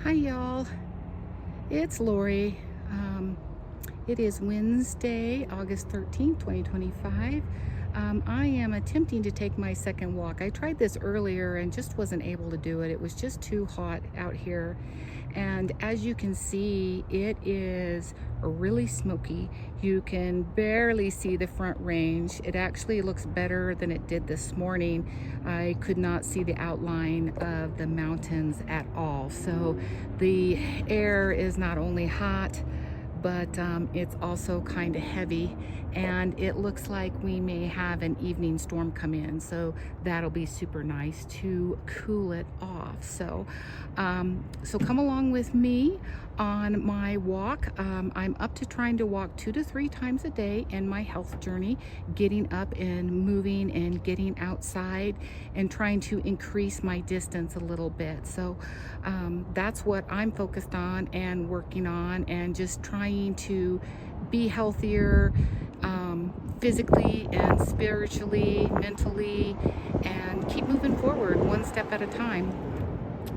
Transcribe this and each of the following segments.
Hi y'all, it's Lori. It is Wednesday, August 13th, 2025. I am attempting to take my second walk. I tried this earlier and just wasn't able to do it. It was just too hot out here. And as you can see, it is really smoky. You can barely see the front range. It actually looks better than it did this morning. I could not see the outline of the mountains at all. So the air is not only hot, but it's also kind of heavy, and it looks like we may have an evening storm come in, so that'll be super nice to cool it off. So come along with me on my walk. I'm up to trying to walk 2 to 3 times a day in my health journey, getting up and moving and getting outside and trying to increase my distance a little bit. So that's what I'm focused on and working on, and just trying to be healthier physically and spiritually, mentally, and keep moving forward one step at a time.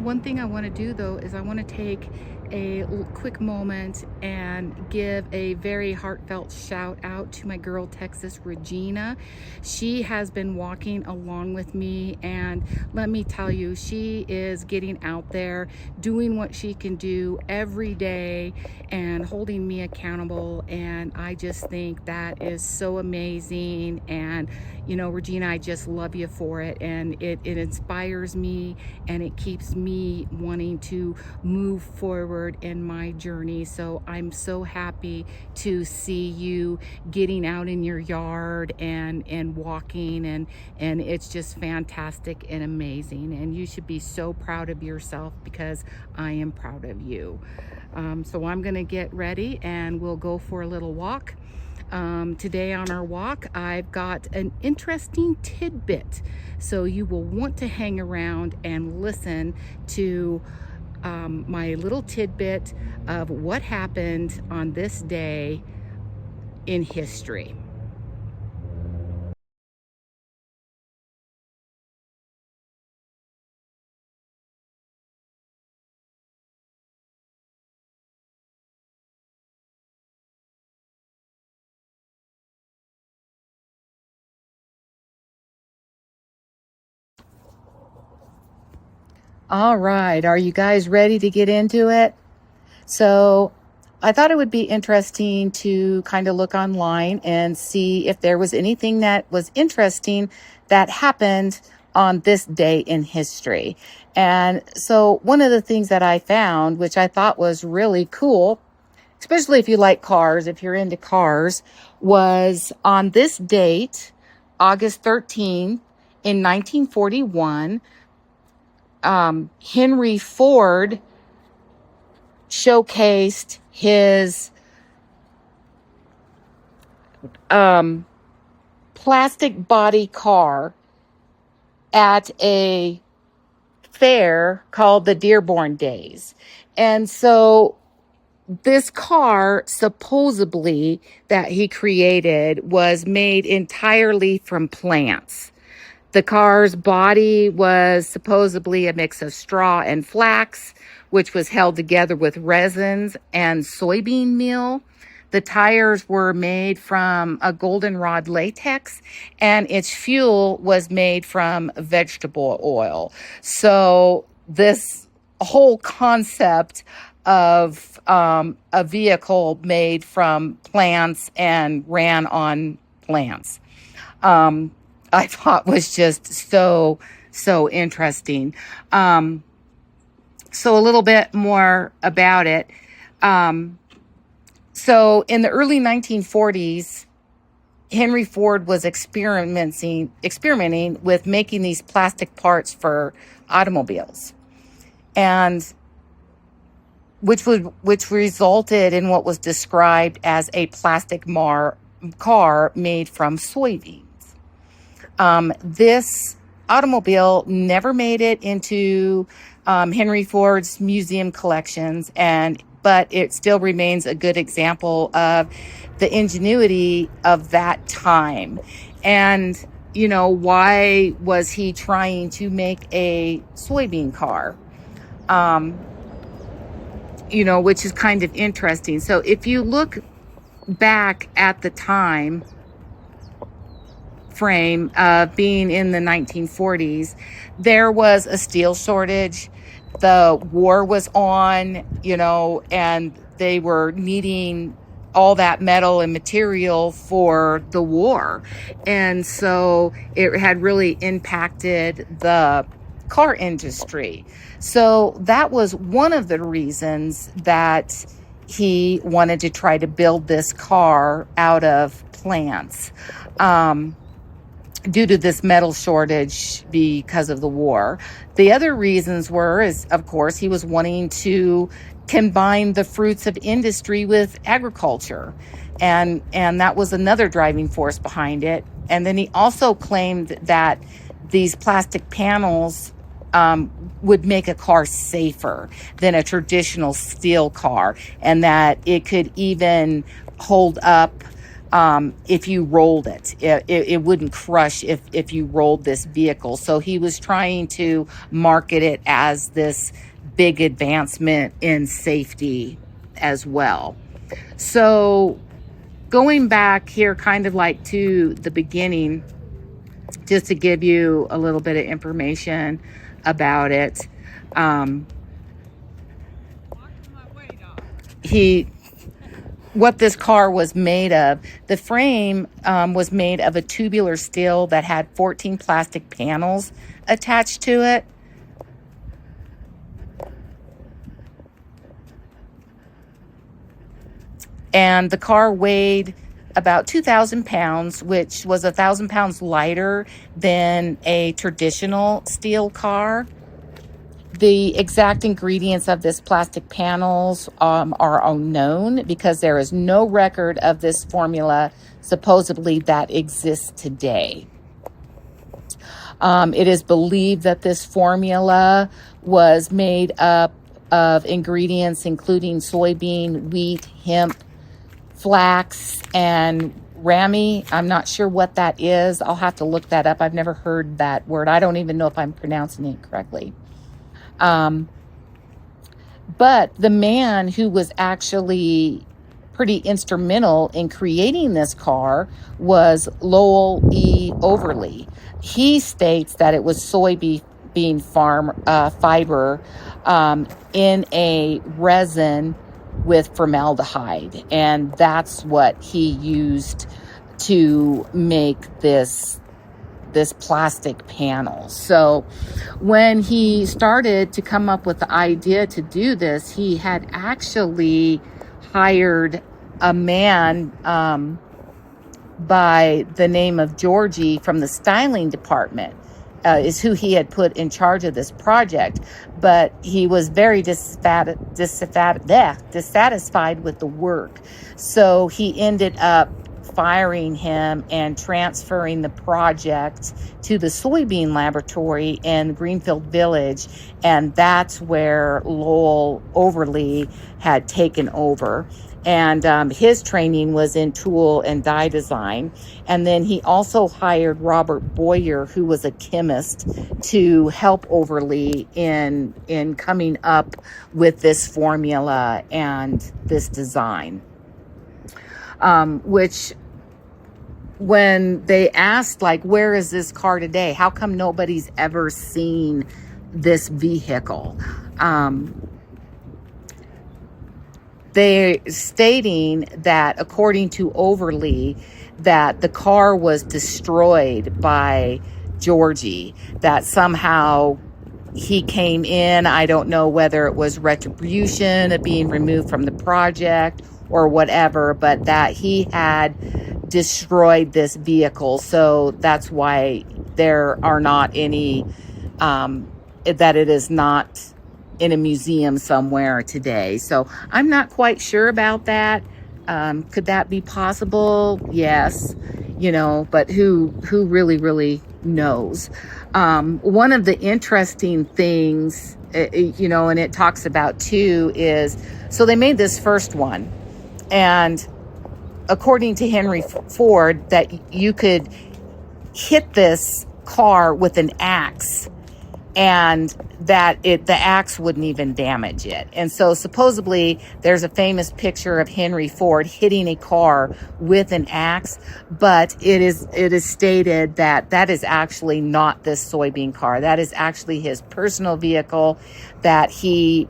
One thing I want to do though is I want to take a quick moment and give a very heartfelt shout out to my girl Texas Regina. She has been walking along with me, and let me tell you, she is getting out there doing what she can do every day and holding me accountable, and I just think that is so amazing. And you know, Regina, I just love you for it, and it inspires me and it keeps me wanting to move forward in my journey. So I'm so happy to see you getting out in your yard and walking, and it's just fantastic and amazing, and you should be so proud of yourself because I am proud of you. So I'm gonna get ready and we'll go for a little walk. Today on our walk, I've got an interesting tidbit, so you will want to hang around and listen to my little tidbit of what happened on this day in history. All right, are you guys ready to get into it? So I thought it would be interesting to kind of look online and see if there was anything that was interesting that happened on this day in history. And so one of the things that I found, which I thought was really cool, especially if you like cars, if you're into cars, was on this date, August 13th in 1941, Henry Ford showcased his plastic body car at a fair called the Dearborn Days. And so this car, supposedly, that he created was made entirely from plants. The car's body was supposedly a mix of straw and flax, which was held together with resins and soybean meal. The tires were made from a goldenrod latex, and its fuel was made from vegetable oil. So this whole concept of a vehicle made from plants and ran on plants, I thought was just so interesting. So a little bit more about it. So in the early 1940s, Henry Ford was experimenting with making these plastic parts for automobiles, and which resulted in what was described as a plastic car made from soybeans. This automobile never made it into Henry Ford's museum collections, but it still remains a good example of the ingenuity of that time. And, you know, why was he trying to make a soybean car? which is kind of interesting. So if you look back at the time frame of being in the 1940s, there was a steel shortage. The war was on, and they were needing all that metal and material for the war. And so it had really impacted the car industry. So that was one of the reasons that he wanted to try to build this car out of plants, due to this metal shortage because of the war. The other reasons is, of course, he was wanting to combine the fruits of industry with agriculture. And that was another driving force behind it. And then he also claimed that these plastic panels would make a car safer than a traditional steel car, and that it could even hold up if you rolled it. It wouldn't crush if you rolled this vehicle. So he was trying to market it as this big advancement in safety as well. So going back here kind of like to the beginning, just to give you a little bit of information about it. What this car was made of, the frame was made of a tubular steel that had 14 plastic panels attached to it. And the car weighed about 2,000 pounds, which was 1,000 pounds lighter than a traditional steel car. The exact ingredients of this plastic panels are unknown, because there is no record of this formula supposedly that exists today. It is believed that this formula was made up of ingredients including soybean, wheat, hemp, flax, and ramie. I'm not sure what that is. I'll have to look that up. I've never heard that word. I don't even know if I'm pronouncing it correctly. But the man who was actually pretty instrumental in creating this car was Lowell E. Overly. He states that it was soybean farm fiber in a resin with formaldehyde, and that's what he used to make this plastic panel. So when he started to come up with the idea to do this, he had actually hired a man by the name of Georgie from the styling department, is who he had put in charge of this project. But he was very dissatisfied with the work. So he ended up firing him and transferring the project to the soybean laboratory in Greenfield Village. And that's where Lowell Overly had taken over. And his training was in tool and die design. And then he also hired Robert Boyer, who was a chemist, to help Overly in coming up with this formula and this design. Which, when they asked, like, where is this car today? How come nobody's ever seen this vehicle? They stating that, according to Overly, that the car was destroyed by Georgie, that somehow he came in. I don't know whether it was retribution of being removed from the project or whatever, but that he had destroyed this vehicle. So that's why there are not any, that it is not in a museum somewhere today. So I'm not quite sure about that. Could that be possible? Yes, but who really knows? One of the interesting things, and it talks about too, is, so they made this first one, and according to Henry Ford, that you could hit this car with an axe and that the axe wouldn't even damage it. And so supposedly there's a famous picture of Henry Ford hitting a car with an axe, but it is stated that that is actually not this soybean car. That is actually his personal vehicle, that he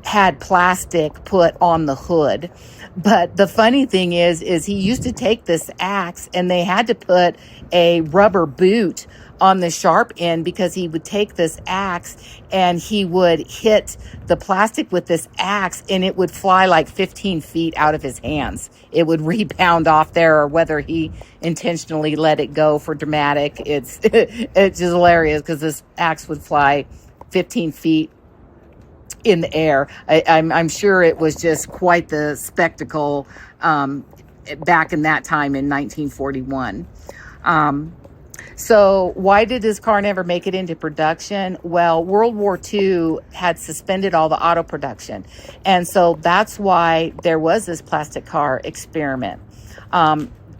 had plastic put on the hood. But the funny thing is he used to take this axe and they had to put a rubber boot on the sharp end, because he would take this axe and he would hit the plastic with this axe and it would fly like 15 feet out of his hands. It would rebound off there, or whether he intentionally let it go for dramatic. It's just hilarious, because this axe would fly 15 feet in the air. I'm sure it was just quite the spectacle back in that time in 1941. So why did this car never make it into production? Well, World War II had suspended all the auto production. And so that's why there was this plastic car experiment.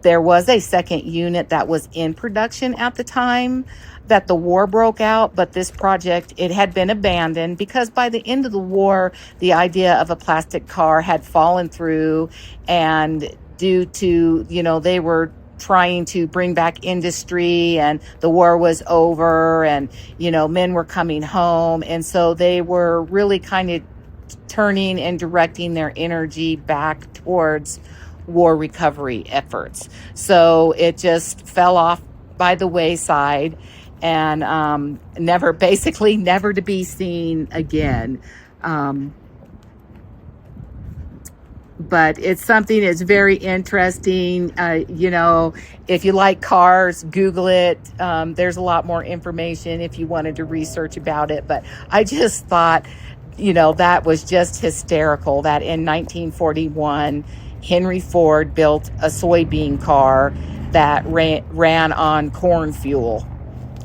There was a second unit that was in production at the time that the war broke out, but this project, it had been abandoned, because by the end of the war, the idea of a plastic car had fallen through, and due to, they were trying to bring back industry, and the war was over, and, men were coming home. And so they were really kind of turning and directing their energy back towards war recovery efforts. So it just fell off by the wayside, and basically never to be seen again. But it's something that's very interesting. If you like cars, Google it. There's a lot more information if you wanted to research about it. But I just thought, that was just hysterical, that in 1941, Henry Ford built a soybean car that ran on corn fuel,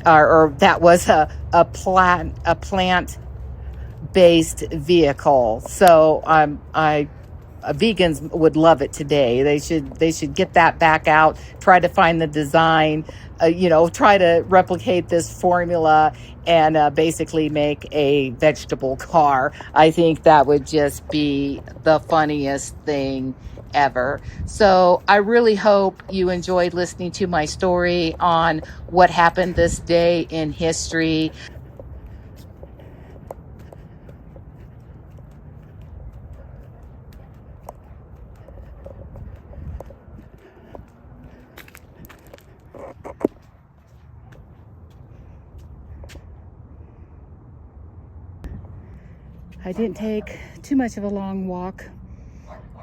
or that was a plant-based vehicle. So vegans would love it today. They should get that back out, try to find the design, try to replicate this formula, and basically make a vegetable car. I think that would just be the funniest thing ever. So I really hope you enjoyed listening to my story on what happened this day in history. I didn't take too much of a long walk.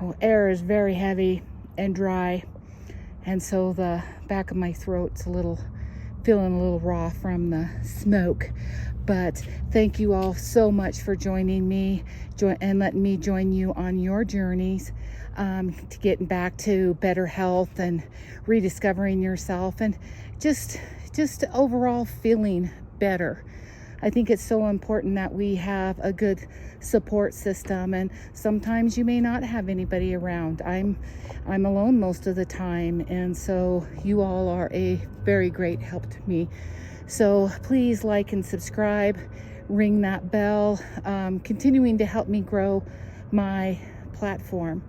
Well, air is very heavy and dry, and so the back of my throat's feeling a little raw from the smoke. But thank you all so much for joining me and letting me join you on your journeys to getting back to better health and rediscovering yourself, and just overall feeling better. I think it's so important that we have a good support system, and sometimes you may not have anybody around. I'm alone most of the time, and so you all are a very great help to me. So please like and subscribe, ring that bell, continuing to help me grow my platform.